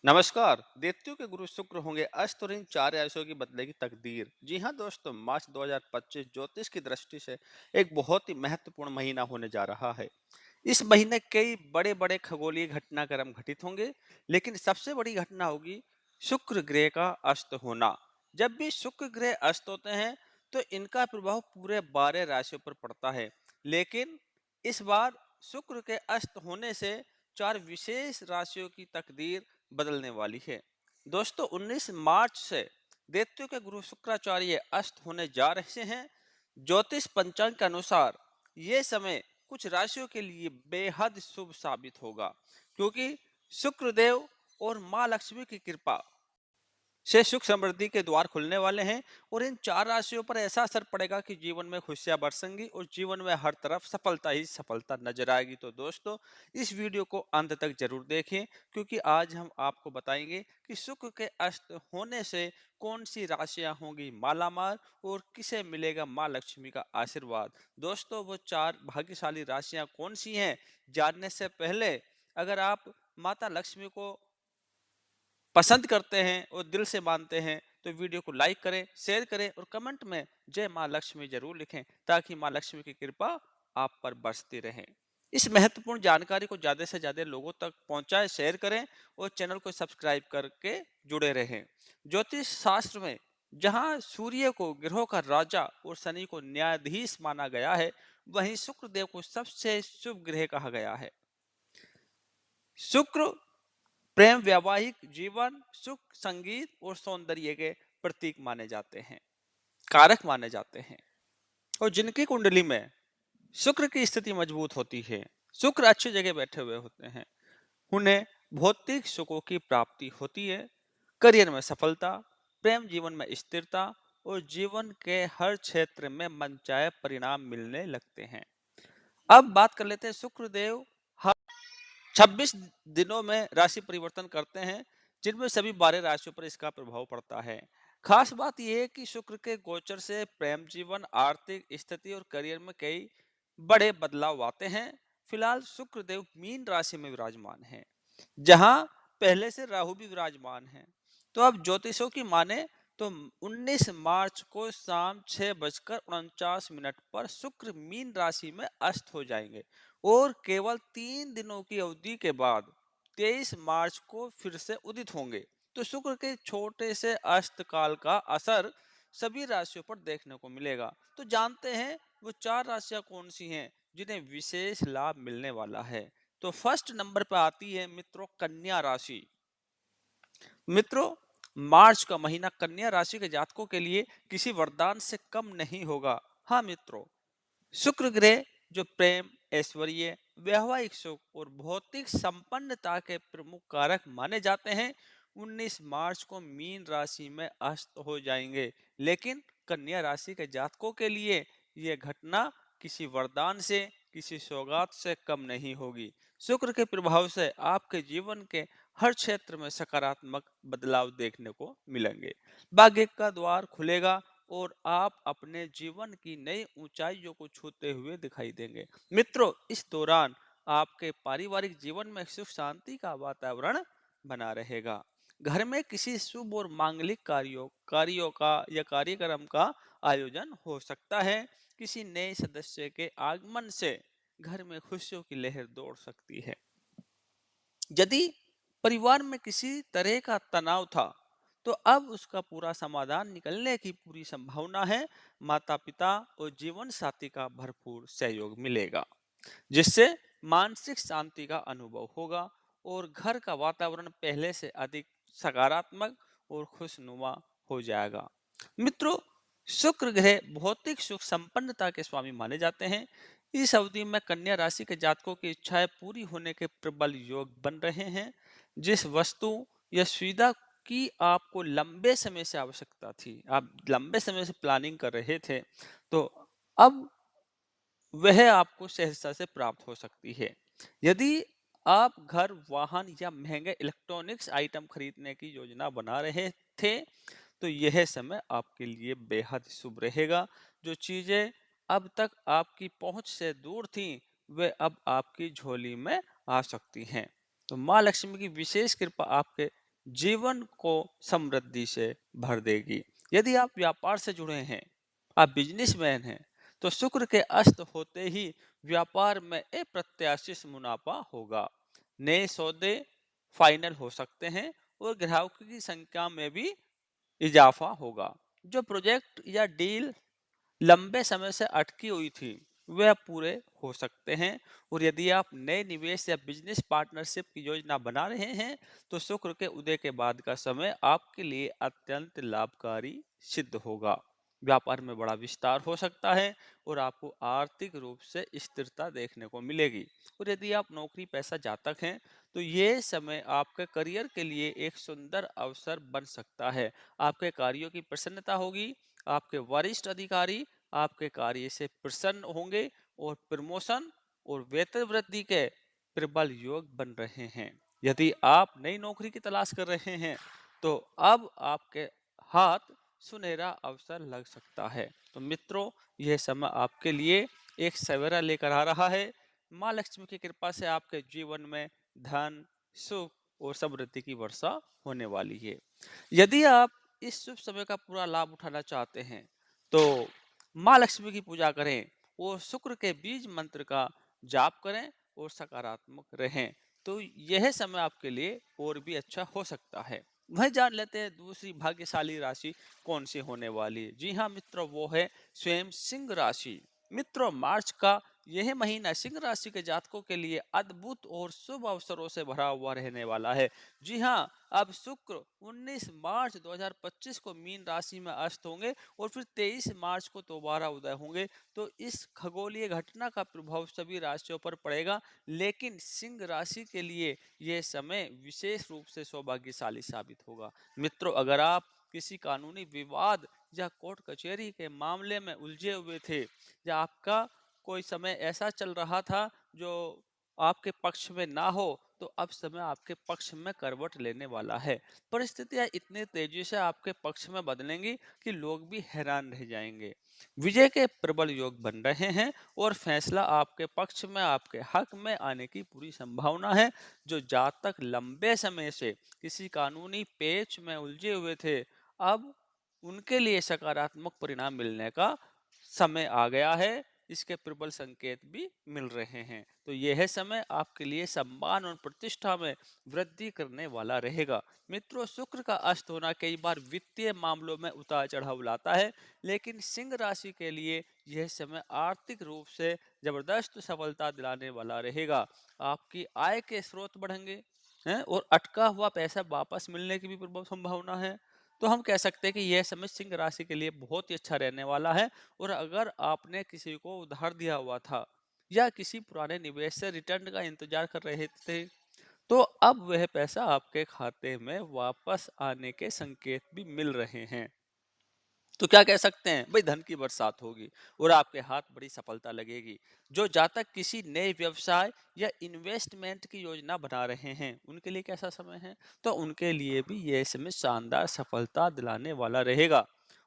नमस्कार। देवतियों के गुरु शुक्र होंगे अस्त और इन चार राशियों की बदलेगी तकदीर। जी हाँ दोस्तों, मार्च 2025 ज्योतिष की दृष्टि से एक बहुत ही महत्वपूर्ण महीना होने जा रहा है। इस महीने कई बड़े बड़े खगोलीय घटनाक्रम घटित होंगे, लेकिन सबसे बड़ी घटना होगी शुक्र ग्रह का अस्त होना। जब भी शुक्र ग्रह अस्त होते हैं तो इनका प्रभाव पूरे 12 राशियों पर पड़ता है। लेकिन इस बार शुक्र के अस्त होने से चार विशेष राशियों की तकदीर बदलने वाली है। दोस्तों, 19 मार्च से दैत्यों के गुरु शुक्राचार्य अस्त होने जा रहे हैं। ज्योतिष पंचांग के अनुसार ये समय कुछ राशियों के लिए बेहद शुभ साबित होगा, क्योंकि शुक्रदेव और माँ लक्ष्मी की कृपा से सुख समृद्धि के द्वार खुलने वाले हैं। और इन चार राशियों पर ऐसा असर पड़ेगा कि जीवन में खुशियां बरसेंगी और जीवन में हर तरफ सफलता ही सफलता नजर आएगी। तो दोस्तों, इस वीडियो को अंत तक जरूर देखें, क्योंकि आज हम आपको बताएंगे कि शुक्र के अस्त होने से कौन सी राशियां होंगी मालामाल और किसे मिलेगा माँ लक्ष्मी का आशीर्वाद। दोस्तों, वो चार भाग्यशाली राशियां कौन सी हैं, जानने से पहले अगर आप माता लक्ष्मी को पसंद करते हैं और दिल से मानते हैं तो वीडियो को लाइक करें, शेयर करें और कमेंट में जय मां लक्ष्मी जरूर लिखें, ताकि मां लक्ष्मी की कृपा आप पर बरसती रहे। इस महत्वपूर्ण जानकारी को ज्यादा से ज्यादा लोगों तक पहुंचाएं, शेयर करें और चैनल को सब्सक्राइब करके जुड़े रहें। ज्योतिष शास्त्र में जहां सूर्य को ग्रहों का राजा और शनि को न्यायाधीश माना गया है, वहीं शुक्रदेव को सबसे शुभ ग्रह कहा गया है। शुक्र प्रेम, वैवाहिक जीवन, सुख, संगीत और सौंदर्य के प्रतीक माने जाते हैं, कारक माने जाते हैं। और जिनकी कुंडली में शुक्र की स्थिति मजबूत होती है, शुक्र अच्छी जगह बैठे हुए होते हैं, उन्हें भौतिक सुखों की प्राप्ति होती है, करियर में सफलता, प्रेम जीवन में स्थिरता और जीवन के हर क्षेत्र में मनचाहे परिणाम मिलने लगते हैं। अब बात कर लेते हैं शुक्रदेव 26 दिनों में राशि परिवर्तन करते हैं, जिनमें सभी 12 राशियों पर इसका प्रभाव पड़ता है। खास बात यह है कि शुक्र के गोचर से प्रेम जीवन, आर्थिक स्थिति और करियर में कई बड़े बदलाव आते हैं। फिलहाल शुक्रदेव मीन राशि में विराजमान है, जहां पहले से राहु भी विराजमान है। तो अब ज्योतिषों की माने तो 19 मार्च को शाम 6:49 पर शुक्र मीन राशि में अस्त हो जाएंगे और केवल 3 दिनों की अवधि के बाद 23 मार्च को फिर से उदित होंगे। तो शुक्र के छोटे से अस्त काल का असर सभी राशियों पर देखने को मिलेगा। तो जानते हैं वो चार राशियां कौन सी हैं जिन्हें विशेष लाभ मिलने वाला है। तो फर्स्ट नंबर पर आती है मित्रों कन्या राशि। मित्रों, मार्च का महीना कन्या राशि के जातकों के लिए किसी वरदान से कम नहीं होगा। हाँ मित्रों, शुक्र ग्रह जो प्रेम, ऐश्वर्य, वैवाहिक सुख और भौतिक संपन्नता के प्रमुख कारक माने जाते हैं, 19 मार्च को मीन राशि में अस्त हो जाएंगे। लेकिन कन्या राशि के जातकों के लिए यह घटना किसी वरदान से, किसी सौगात से कम नहीं होगी। शुक्र के प्रभाव से आपके जीवन के हर क्षेत्र में सकारात्मक बदलाव देखने को मिलेंगे। भाग्य का द्वार खुलेगा और आप अपने जीवन की नई ऊंचाइयों को छूते हुए दिखाई देंगे। मित्रों, इस दौरान आपके पारिवारिक जीवन में सुख शांति का वातावरण बना रहेगा। घर में किसी शुभ और मांगलिक कार्यों का या कार्यक्रम का आयोजन हो सकता है। किसी नए सदस्य के आगमन से घर में खुशियों की लहर दौड़ सकती है। यदि परिवार में किसी तरह का तनाव था तो अब उसका पूरा समाधान निकलने की पूरी संभावना है। माता पिता और जीवन साथी का भरपूर सहयोग मिलेगा, जिससे मानसिक शांति का अनुभव होगा और घर का वातावरण पहले से अधिक सकारात्मक और खुशनुमा हो जाएगा। मित्रों, शुक्र ग्रह भौतिक सुख संपन्नता के स्वामी माने जाते हैं। इस अवधि में कन्या राशि के जातकों की इच्छाएं पूरी होने के प्रबल योग बन रहे हैं। जिस वस्तु या सुविधा की आपको लंबे समय से आवश्यकता थी, आप लंबे समय से प्लानिंग कर रहे थे, तो अब वह आपको सहजता से प्राप्त हो सकती है। यदि आप घर, वाहन या महंगे इलेक्ट्रॉनिक्स आइटम खरीदने की योजना बना रहे थे, तो यह समय आपके लिए बेहद शुभ रहेगा। जो चीजें अब तक आपकी पहुंच से दूर थीं, वे अब आपकी झोली में आ सकती हैं। तो माँ लक्ष्मी की विशेष कृपा आपके जीवन को समृद्धि से भर देगी। यदि आप व्यापार से जुड़े हैं, आप बिजनेसमैन हैं, तो शुक्र के अस्त होते ही व्यापार में अप्रत्याशित मुनाफा होगा। नए सौदे फाइनल हो सकते हैं और ग्राहकों की संख्या में भी इजाफा होगा। जो प्रोजेक्ट या डील लंबे समय से अटकी हुई थी वह पूरे हो सकते हैं। और यदि आप नए निवेश या बिजनेस पार्टनरशिप की योजना बना रहे हैं तो शुक्र के उदय के बाद का समय आपके लिए अत्यंत लाभकारी सिद्ध होगा। व्यापार में बड़ा विस्तार हो सकता है और आपको आर्थिक रूप से स्थिरता देखने को मिलेगी। और यदि आप नौकरी पेशा जातक हैं तो ये समय आपके करियर के लिए एक सुंदर अवसर बन सकता है। आपके कार्यों की प्रसन्नता होगी, आपके वरिष्ठ अधिकारी आपके कार्य से प्रसन्न होंगे और प्रमोशन और वेतन वृद्धि के प्रबल योग बन रहे हैं। यदि आप नई नौकरी की तलाश कर रहे हैं तो अब आपके हाथ सुनहरा अवसर लग सकता है। तो मित्रों, यह समय आपके लिए एक सवेरा लेकर आ रहा है। माँ लक्ष्मी की कृपा से आपके जीवन में धन, सुख और समृद्धि की वर्षा होने वाली है। यदि आप इस शुभ समय का पूरा लाभ उठाना चाहते हैं तो माँ लक्ष्मी की पूजा करें और शुक्र के बीज मंत्र का जाप करें और सकारात्मक रहें। तो यह समय आपके लिए और भी अच्छा हो सकता है। वह जान लेते हैं दूसरी भाग्यशाली राशि कौन सी होने वाली है। जी हाँ मित्रों, वो है स्वयं सिंह राशि। मित्रों, मार्च का यह महीना सिंह राशि के जातकों के लिए अद्भुत और शुभ अवसरों से भरा हुआ रहने वाला है। जी हाँ, अब शुक्र 19 मार्च 2025 को मीन राशि में अस्त होंगे और फिर 23 मार्च को दोबारा उदय होंगे। तो इस खगोलीय घटना का प्रभाव सभी राशियों पर पड़ेगा, लेकिन सिंह राशि के लिए यह समय विशेष रूप से सौभाग्यशाली साबित होगा। मित्रों, अगर आप किसी कानूनी विवाद या कोर्ट कचहरी के मामले में उलझे हुए थे या आपका कोई समय ऐसा चल रहा था जो आपके पक्ष में ना हो, तो अब समय आपके पक्ष में करवट लेने वाला है। परिस्थितियां इतनी तेजी से आपके पक्ष में बदलेंगी कि लोग भी हैरान रह जाएंगे। विजय के प्रबल योग बन रहे हैं और फैसला आपके पक्ष में, आपके हक में आने की पूरी संभावना है। जो जातक लंबे समय से किसी कानूनी पेच में उलझे हुए थे, अब उनके लिए सकारात्मक परिणाम मिलने का समय आ गया है। इसके प्रबल संकेत भी मिल रहे हैं। तो यह समय आपके लिए सम्मान और प्रतिष्ठा में वृद्धि करने वाला रहेगा। मित्रों, शुक्र का अस्त होना कई बार वित्तीय मामलों में उतार चढ़ाव लाता है, लेकिन सिंह राशि के लिए यह समय आर्थिक रूप से जबरदस्त सफलता दिलाने वाला रहेगा। आपकी आय के स्रोत बढ़ेंगे हैं और अटका हुआ पैसा वापस मिलने की भी प्रबल संभावना है। तो हम कह सकते हैं कि यह समय सिंह राशि के लिए बहुत ही अच्छा रहने वाला है। और अगर आपने किसी को उधार दिया हुआ था या किसी पुराने निवेश से रिटर्न का इंतजार कर रहे थे, तो अब वह पैसा आपके खाते में वापस आने के संकेत भी मिल रहे हैं। तो क्या कह सकते हैं भाई, धन की बरसात होगी और आपके हाथ बड़ी सफलता लगेगी। जो जातक किसी नए व्यवसाय या इन्वेस्टमेंट की योजना बना रहे हैं उनके लिए कैसा समय है, तो उनके लिए भी यह समय शानदार सफलता दिलाने वाला रहेगा।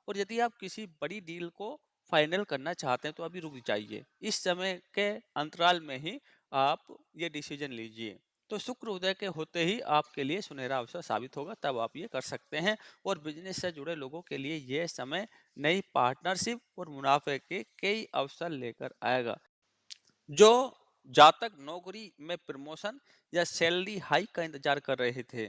और यदि आप किसी बड़ी डील को फाइनल करना चाहते हैं तो अभी रुक जाइए, इस समय के अंतराल में ही आप ये डिसीजन लीजिए। तो शुक्र उदय के होते ही आपके लिए सुनहरा अवसर साबित होगा, तब आप ये कर सकते हैं। और बिजनेस से जुड़े लोगों के लिए यह समय नई पार्टनरशिप और मुनाफे के कई अवसर लेकर आएगा। जो जातक नौकरी में प्रमोशन या सैलरी हाइक का इंतजार कर रहे थे,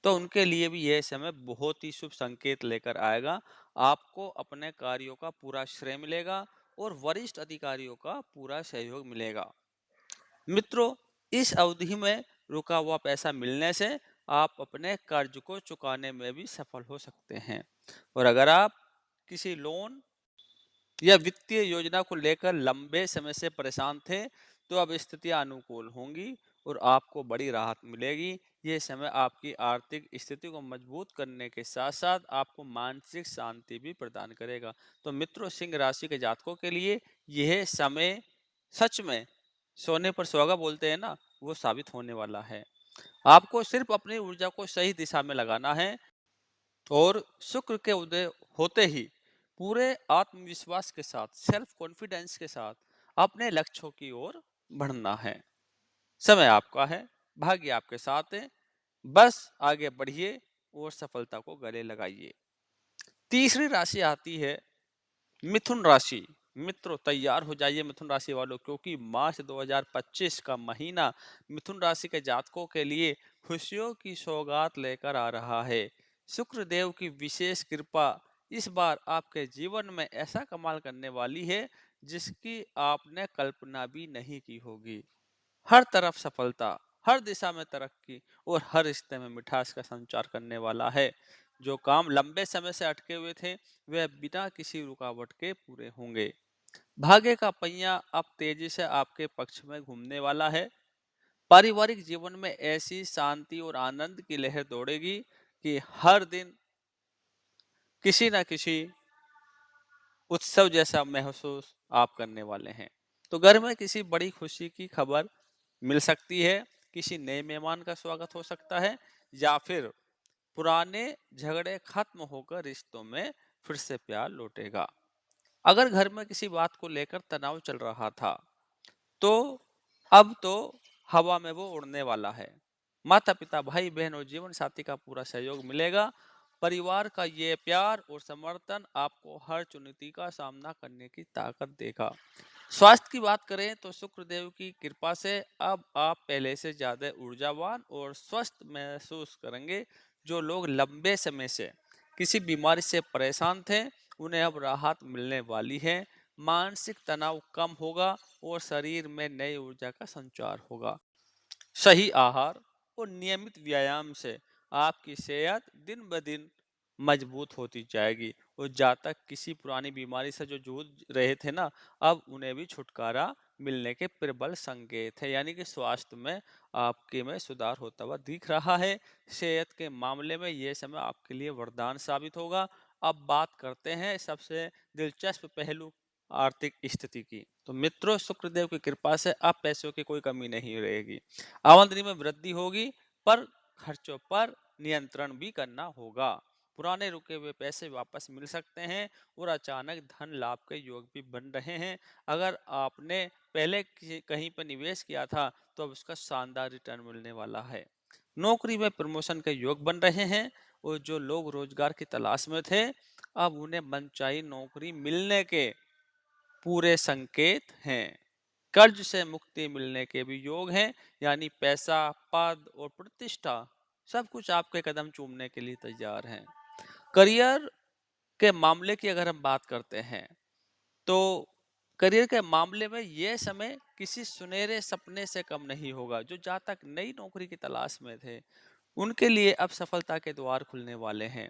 तो उनके लिए भी यह समय बहुत ही शुभ संकेत लेकर आएगा। आपको अपने कार्यों का पूरा श्रेय मिलेगा और वरिष्ठ अधिकारियों का पूरा सहयोग मिलेगा। मित्रों, इस अवधि में रुका हुआ पैसा मिलने से आप अपने कर्ज को चुकाने में भी सफल हो सकते हैं। और अगर आप किसी लोन या वित्तीय योजना को लेकर लंबे समय से परेशान थे, तो अब स्थितियां अनुकूल होंगी और आपको बड़ी राहत मिलेगी। ये समय आपकी आर्थिक स्थिति को मजबूत करने के साथ साथ आपको मानसिक शांति भी प्रदान करेगा। तो मित्रों, सिंह राशि के जातकों के लिए यह समय सच में सोने पर सुहागा बोलते हैं ना, वो साबित होने वाला है। आपको सिर्फ अपनी ऊर्जा को सही दिशा में लगाना है और शुक्र के उदय होते ही पूरे आत्मविश्वास के साथ, सेल्फ कॉन्फिडेंस के साथ अपने लक्ष्यों की ओर बढ़ना है। समय आपका है, भाग्य आपके साथ है। बस आगे बढ़िए और सफलता को गले लगाइए। तीसरी राशि आती है मिथुन राशि। मित्रों तैयार हो जाइए मिथुन राशि वालों, क्योंकि मार्च 2025 का महीना मिथुन राशि के जातकों के लिए खुशियों की सौगात लेकर आ रहा है। शुक्र देव की विशेष कृपा इस बार आपके जीवन में ऐसा कमाल करने वाली है जिसकी आपने कल्पना भी नहीं की होगी। हर तरफ सफलता, हर दिशा में तरक्की और हर रिश्ते में मिठास का संचार करने वाला है। जो काम लंबे समय से अटके हुए थे वे बिना किसी रुकावट के पूरे होंगे। भाग्य का पहिया अब तेजी से आपके पक्ष में घूमने वाला है। पारिवारिक जीवन में ऐसी शांति और आनंद की लहर दौड़ेगी कि हर दिन किसी न किसी उत्सव जैसा महसूस आप करने वाले हैं। तो घर में किसी बड़ी खुशी की खबर मिल सकती है, किसी नए मेहमान का स्वागत हो सकता है, या फिर पुराने झगड़े खत्म होकर रिश्तों में फिर से प्यार लौटेगा। अगर घर में किसी बात को लेकर तनाव चल रहा था, तो अब तो हवा में वो उड़ने वाला है। माता पिता, भाई बहन और जीवन साथी का पूरा सहयोग मिलेगा। परिवार का ये प्यार और समर्थन आपको हर चुनौती का सामना करने की ताकत देगा। स्वास्थ्य की बात करें तो शुक्र देव की कृपा से अब आप पहले से ज्यादा ऊर्जावान और स्वस्थ महसूस करेंगे। जो लोग लंबे समय से किसी बीमारी से परेशान थे, उन्हें अब राहत मिलने वाली है। मानसिक तनाव कम होगा और शरीर में नई ऊर्जा का संचार होगा। सही आहार और नियमित व्यायाम से आपकी सेहत दिन ब दिन मजबूत होती जाएगी, और जातक किसी पुरानी बीमारी से जो जूझ रहे थे ना, अब उन्हें भी छुटकारा मिलने के प्रबल संकेत है। यानी कि स्वास्थ्य में आपके में सुधार होता हुआ दिख रहा है। सेहत के मामले में यह समय आपके लिए वरदान साबित होगा। अब बात करते हैं सबसे दिलचस्प पहलू, आर्थिक स्थिति की। तो मित्रों, शुक्रदेव की कृपा से अब पैसों की कोई कमी नहीं रहेगी। आमदनी में वृद्धि होगी, पर खर्चों पर नियंत्रण भी करना होगा। पुराने रुके हुए पैसे वापस मिल सकते हैं और अचानक धन लाभ के योग भी बन रहे हैं। अगर आपने पहले कहीं पर निवेश किया था, तो अब उसका शानदार रिटर्न मिलने वाला है। नौकरी में प्रमोशन के योग बन रहे हैं, और जो लोग रोजगार की तलाश में थे, अब उन्हें मनचाही नौकरी मिलने के पूरे संकेत हैं। कर्ज से मुक्ति मिलने के भी योग हैं, यानी पैसा, पद और प्रतिष्ठा सब कुछ आपके कदम चूमने के लिए तैयार हैं। करियर के मामले की अगर हम बात करते हैं, तो करियर के मामले में यह समय किसी सुनहरे सपने से कम नहीं होगा। जो जातक नई नौकरी की तलाश में थे, उनके लिए अब सफलता के द्वार खुलने वाले हैं।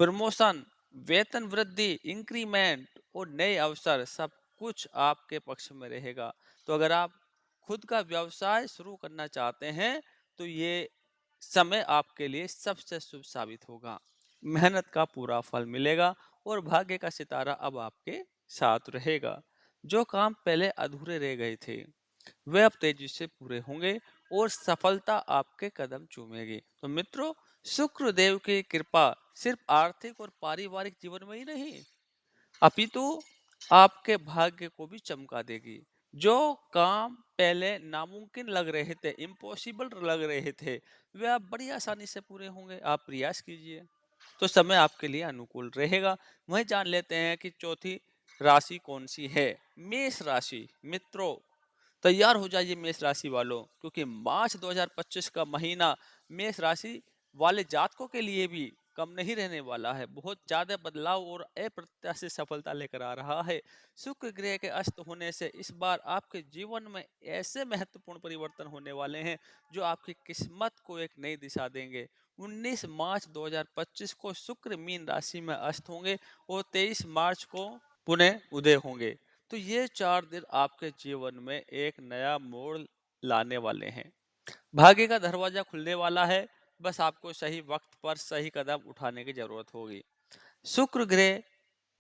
प्रमोशन, वेतन वृद्धि, इंक्रीमेंट और नए अवसर सब कुछ आपके पक्ष में रहेगा। तो अगर आप खुद का व्यवसाय शुरू करना चाहते हैं, तो ये समय आपके लिए सबसे शुभ साबित होगा। मेहनत का पूरा फल मिलेगा और भाग्य का सितारा अब आपके साथ रहेगा। जो काम पहले अधूरे रह गए थे, वे अब तेजी से पूरे होंगे और सफलता आपके कदम चूमेगी। तो मित्रों, शुक्र देव की कृपा सिर्फ आर्थिक और पारिवारिक जीवन में ही नहीं, अपितु आपके भाग्य को भी चमका देगी। जो काम पहले नामुमकिन लग रहे थे, इम्पॉसिबल लग रहे थे, वे आप बड़ी आसानी से पूरे होंगे। आप प्रयास कीजिए, तो समय आपके लिए अनुकूल रहेगा। वहीं जान लेते हैं कि चौथी राशि कौन सी है। मेष राशि। मित्रों, तैयार हो जाइए मेष राशि वालों, क्योंकि मार्च 2025 का महीना मेष राशि वाले जातकों के लिए भी कम नहीं रहने वाला है। बहुत ज्यादा बदलाव और अप्रत्याशित सफलता लेकर आ रहा है। शुक्र ग्रह के अस्त होने से इस बार आपके जीवन में ऐसे महत्वपूर्ण परिवर्तन होने वाले हैं जो आपकी किस्मत को एक नई दिशा देंगे। 19 मार्च 2025 को शुक्र मीन राशि में अस्त होंगे और 23 मार्च को पुनः उदय होंगे। तो ये 4 दिन आपके जीवन में एक नया मोड़ लाने वाले हैं। भाग्य का दरवाजा खुलने वाला है। बस आपको सही वक्त पर सही कदम उठाने की जरूरत होगी। शुक्र ग्रह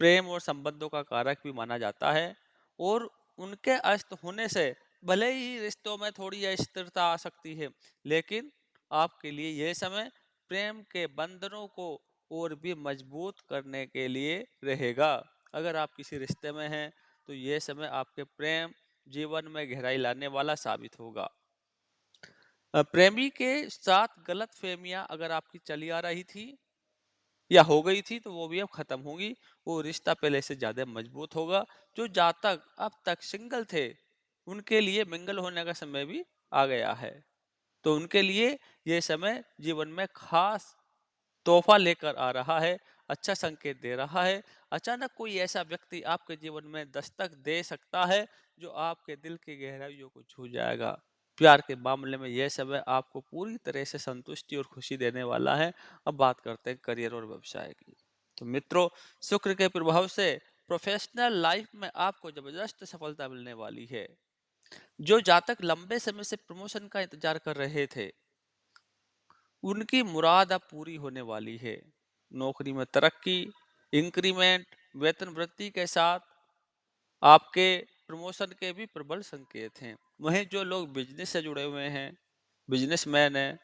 प्रेम और संबंधों का कारक भी माना जाता है, और उनके अस्त होने से भले ही रिश्तों में थोड़ी अस्थिरता आ सकती है, लेकिन आपके लिए यह समय प्रेम के बंधनों को और भी मजबूत करने के लिए रहेगा। अगर आप किसी रिश्ते में हैं, तो यह समय आपके प्रेम जीवन में गहराई लाने वाला साबित होगा। प्रेमी के साथ गलत फहमियां अगर आपकी चली आ रही थी या हो गई थी तो वो भी अब खत्म होगी। वो रिश्ता पहले से ज्यादा मजबूत होगा। जो जातक अब तक सिंगल थे उनके लिए मिंगल होने का समय भी आ गया है। तो उनके लिए ये समय जीवन में खास तोहफा लेकर आ रहा है, अच्छा संकेत दे रहा है। अचानक कोई ऐसा व्यक्ति आपके जीवन में दस्तक दे सकता है जो आपके दिल की गहराइयों को छू जाएगा। प्यार के मामले में यह समय आपको पूरी तरह से संतुष्टि और खुशी देने वाला है। अब बात करते हैं करियर और व्यवसाय की। तो मित्रों, शुक्र के प्रभाव से प्रोफेशनल लाइफ में आपको जबरदस्त सफलता मिलने वाली है। जो जातक लंबे समय से प्रमोशन का इंतजार कर रहे थे उनकी मुराद अब पूरी होने वाली है। नौकरी में तरक्की, इंक्रीमेंट, वेतन वृद्धि के साथ आपके प्रमोशन के भी प्रबल संकेत हैं। वहीं जो लोग बिजनेस से जुड़े हुए हैं, बिजनेसमैन हैं,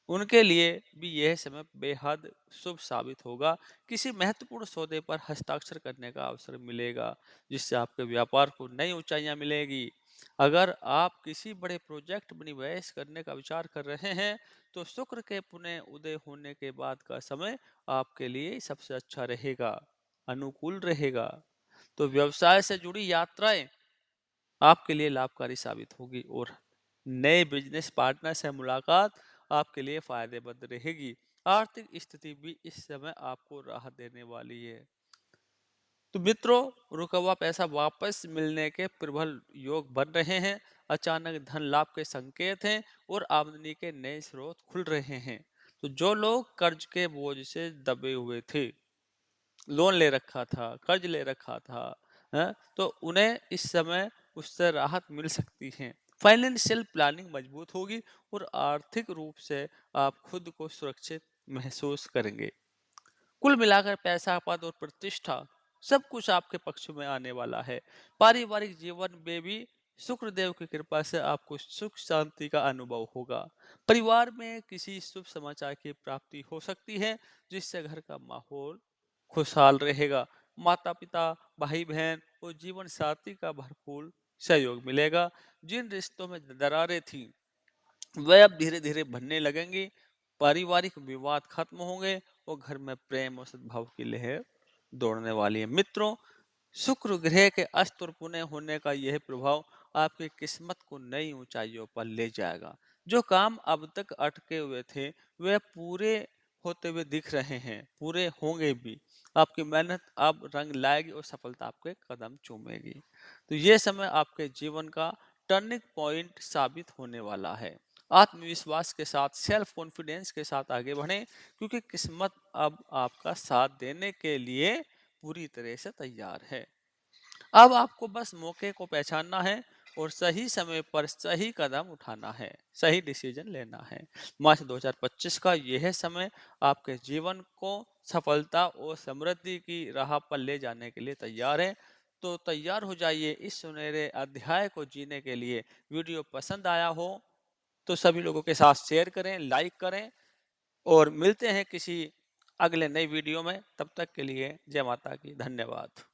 उनके लिए भी यह समय बेहद शुभ साबित होगा। किसी महत्वपूर्ण सौदे पर हस्ताक्षर करने का अवसर मिलेगा, जिससे आपके व्यापार को नई ऊंचाइयां मिलेगी। अगर आप किसी बड़े प्रोजेक्ट में निवेश करने का विचार कर रहे हैं, तो शुक्र के पुनः उदय होने के बाद का समय आपके लिए सबसे अच्छा रहेगा, अनुकूल रहेगा। तो व्यवसाय से जुड़ी यात्राएं आपके लिए लाभकारी साबित होगी और नए बिजनेस पार्टनर से मुलाकात आपके लिए फायदेमंद रहेगी। आर्थिक स्थिति भी इस समय आपको राहत देने वाली है। तो मित्रों, रुका हुआ पैसा वापस मिलने के प्रबल योग बन रहे हैं। अचानक धन लाभ के संकेत हैं और आमदनी के नए स्रोत खुल रहे हैं। तो जो लोग कर्ज के बोझ से दबे हुए थे, लोन ले रखा था, कर्ज ले रखा था, तो उन्हें इस समय उससे राहत मिल सकती है। फाइनेंशियल प्लानिंग मजबूत होगी और आर्थिक रूप से आप खुद को सुरक्षित महसूस करेंगे। कुल मिलाकर पैसा, पद और प्रतिष्ठा सब कुछ आपके पक्ष में आने वाला है। पारिवारिक जीवन में भी शुक्रदेव की कृपा से आपको सुख शांति का अनुभव होगा। परिवार में किसी शुभ समाचार की प्राप्ति हो सकती है, जिससे घर का माहौल खुशहाल रहेगा। माता पिता, भाई बहन और जीवन साथी का भरपूर सहयोग मिलेगा। जिन रिश्तों में दरारें थी वह अब धीरे धीरे बनने लगेंगी। पारिवारिक विवाद खत्म होंगे और घर में प्रेम और सद्भाव की लहर दौड़ने वाली है। मित्रों, शुक्र ग्रह के अस्त और पुण्य होने का यह प्रभाव आपकी किस्मत को नई ऊंचाइयों पर ले जाएगा। जो काम अब तक अटके हुए थे वे पूरे होते हुए दिख रहे हैं, पूरे होंगे भी। आपकी मेहनत अब रंग लाएगी और सफलता आपके कदम चूमेगी। तो ये समय आपके जीवन का टर्निंग पॉइंट साबित होने वाला है। आत्मविश्वास के साथ, सेल्फ कॉन्फिडेंस के साथ आगे बढ़ें, क्योंकि किस्मत अब आपका साथ देने के लिए पूरी तरह से तैयार है। अब आपको बस मौके को पहचानना है और सही समय पर सही कदम उठाना है, सही डिसीजन लेना है। मार्च 2025 का यह समय आपके जीवन को सफलता और समृद्धि की राह पर ले जाने के लिए तैयार है। तो तैयार हो जाइए इस सुनहरे अध्याय को जीने के लिए। वीडियो पसंद आया हो तो सभी लोगों के साथ शेयर करें, लाइक करें और मिलते हैं किसी अगले नई वीडियो में। तब तक के लिए जय माता की। धन्यवाद।